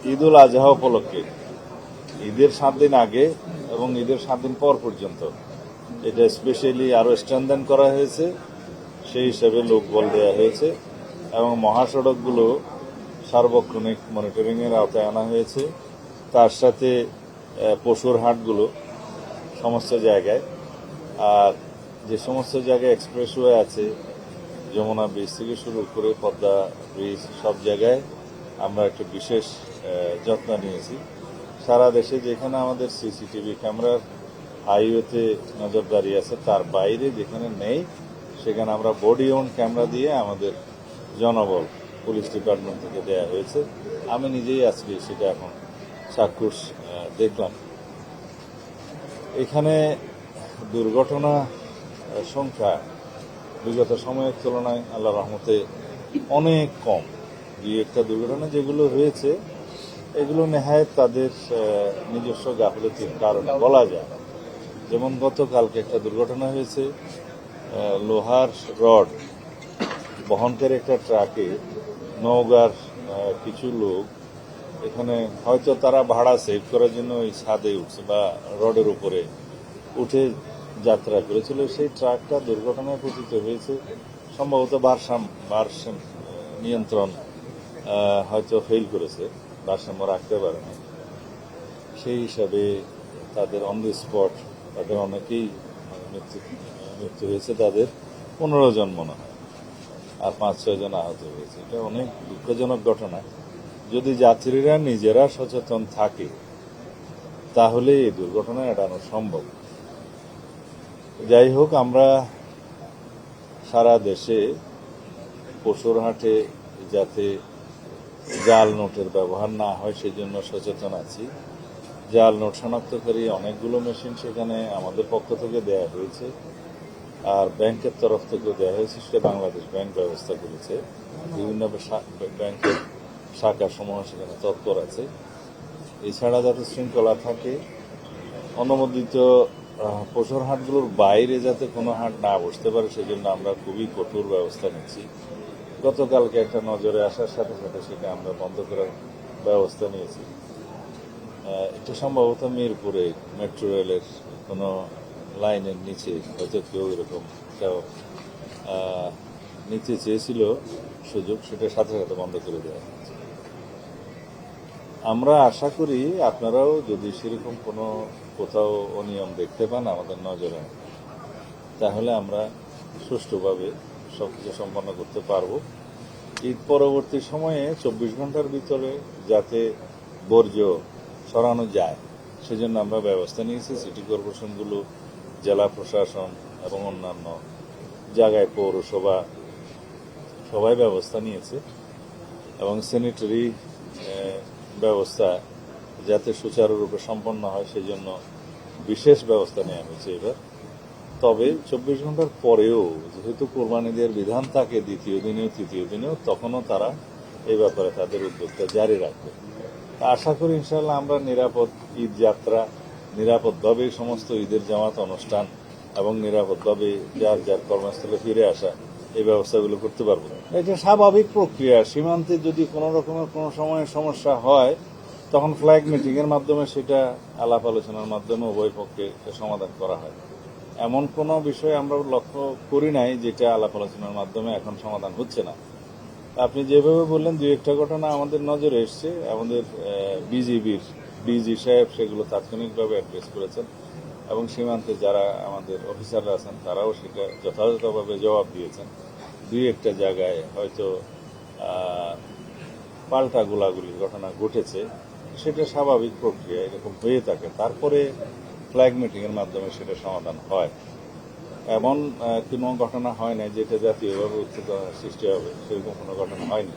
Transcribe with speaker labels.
Speaker 1: ঈদুল আজহা উপলক্ষে ঈদের 7 দিন আগে এবং ঈদের 7 দিন পর পর্যন্ত এটা স্পেশালি আরো স্ট্রেনথেন করা হয়েছে। সেই হিসেবে লোকবল দেওয়া হয়েছে এবং মহাসড়কগুলো সার্বক্ষণিক মনিটরিং এর আওতায় আনা হয়েছে। তার সাথে পশুর হাটগুলো সমস্ত জায়গায়, আর যে সমস্ত জায়গায় এক্সপ্রেসওয়ে আছে, যমুনা ব্রিজ থেকে শুরু করে পদ্মা ব্রিজ, সব জায়গায় আমরা একটা বিশেষ যত্ন নিয়েছি। সারা দেশে যেখানে আমাদের সিসিটিভি ক্যামেরার হাইওয়েতে নজরদারি আছে, তার বাইরে যেখানে নেই সেখানে আমরা বডি ওন ক্যামেরা দিয়ে আমাদের জনবল পুলিশ ডিপার্টমেন্ট থেকে দেয়া হয়েছে। আমি নিজেই আজকে সেটা এখন চাক্ষুষ দেখলাম। এখানে দুর্ঘটনা সংখ্যা বিগত সময়ের তুলনায় আল্লাহ রহমতে অনেক কম। দুই একটা দুর্ঘটনা যেগুলো হয়েছে এগুলো নেহায়েত তাদের নিজস্ব গাফিলতির কারণে বলা যায়। যেমন গতকালকে একটা দুর্ঘটনা হয়েছে, লোহার রড বহনকারী একটা ট্রাকে নওগাঁর কিছু লোক এখানে হয়তো তারা ভাড়া সেভ করার জন্য ওই ছাদে উঠছে বা রডের উপরে উঠে যাত্রা করেছিল। সেই ট্রাকটা দুর্ঘটনায় পতিত হয়েছে। সম্ভবত ভারসাম্য নিয়ন্ত্রণ হয়তো ফেল করেছে, ভারসাম্য রাখতে পারেনি। সেই হিসাবে তাদের অন দি স্পট তাদের অনেকেই মৃত্যু হয়েছে। তাদের 15 জন মনে হয়, আর 5-6 জন আহত হয়েছে। এটা অনেক দুঃখজনক ঘটনা। যদি যাত্রীরা নিজেরা সচেতন থাকে তাহলে এই দুর্ঘটনা এড়ানো সম্ভব। যাই হোক, আমরা সারা দেশে পশুর হাটে যাতে জাল নোটের ব্যবহার না হয় সেই জন্য সচেতন আছি। জাল নোট শনাক্তকারী অনেকগুলো মেশিন সেখানে আমাদের পক্ষ থেকে দেয়া হয়েছে, আর ব্যাংকের তরফ থেকেও দেওয়া হয়েছে। সেটা বাংলাদেশ ব্যাংক ব্যবস্থা করেছে। বিভিন্ন ব্যাংকের শাখা সমূহ সেখানে তৎপর আছে। এছাড়া যাতে শৃঙ্খলা থাকে, অনুমোদিত পশুর হাটগুলোর বাইরে যাতে কোনো হাট না বসতে পারে সেজন্য আমরা খুবই কঠোর ব্যবস্থা নিচ্ছি। গতকালকে একটা নজরে আসার সাথে সাথে সেটা আমরা বন্ধ করার ব্যবস্থা নিয়েছি। এটা সম্ভবত মিরপুরে মেট্রো রেলের কোনো লাইনের নিচে হয়তো কেউ এরকম নিতে চেয়েছিল সুযোগ, সেটা সাথে সাথে বন্ধ করে দেওয়া হয়েছে। আমরা আশা করি আপনারাও যদি সেরকম কোনো কোথাও অনিয়ম দেখতে পান আমাদের নজরে, তাহলে আমরা সুষ্ঠুভাবে সবকিছু সম্পন্ন করতে পারব। ঈদ পরবর্তী সময়ে 24 ঘন্টার ভিতরে যাতে বর্জ্য সরানো যায় সেজন্য আমরা ব্যবস্থা নিয়েছি। সিটি কর্পোরেশনগুলো, জেলা প্রশাসন এবং অন্যান্য জায়গায় পৌরসভা সবাই ব্যবস্থা নিয়েছে এবং স্যানিটারি ব্যবস্থা যাতে সুচারুরূপে সম্পন্ন হয় সেই জন্য বিশেষ ব্যবস্থা নেওয়া হয়েছে এবার। তবে 24 ঘন্টার পরেও যেহেতু কোরবানিদের বিধান থাকে দ্বিতীয় দিনেও তৃতীয় দিনেও, তখনও তারা এই ব্যাপারে তাদের উদ্যোগটা জারি রাখবে। আশা করি ইনশাআল্লাহ আমরা নিরাপদ ঈদ যাত্রা, নিরাপদভাবে সমস্ত ঈদের জামাত অনুষ্ঠান এবং নিরাপদভাবে যার যার কর্মস্থলে ফিরে আসা, এই ব্যবস্থাগুলো করতে পারবো। এটা স্বাভাবিক প্রক্রিয়া। সীমান্তে যদি কোনো রকমের কোনো সময় সমস্যা হয় তখন ফ্ল্যাগ মিটিং এর মাধ্যমে সেটা আলাপ আলোচনার মাধ্যমে উভয় পক্ষে সমাধান করা হয়। এমন কোনো বিষয় আমরা লক্ষ্য করি নাই যেটা আলাপ আলোচনার মাধ্যমে এখন সমাধান হচ্ছে না। আপনি যেভাবে বললেন দুই একটা ঘটনা আমাদের নজরে এসছে, আমাদের বিজিবির ডিজি সাহেব সেগুলো তাৎক্ষণিকভাবে অ্যাড্রেস করেছেন এবং সীমান্তে যারা আমাদের অফিসাররা আছেন তারাও সেটা যথাযথভাবে জবাব দিয়েছেন। দুই একটা জায়গায় হয়তো পাল্টা গোলাগুলির ঘটনা ঘটেছে, সেটা স্বাভাবিক প্রক্রিয়া, এরকম হয়ে থাকে। তারপরে ফ্ল্যাগ মিটিং এর মাধ্যমে সেটা সমাধান হয়। এমন কোনো ঘটনা হয় না যেটা জাতীয়ভাবে উত্তেজনা সৃষ্টি হবে, সেরকম কোনো ঘটনা হয়নি।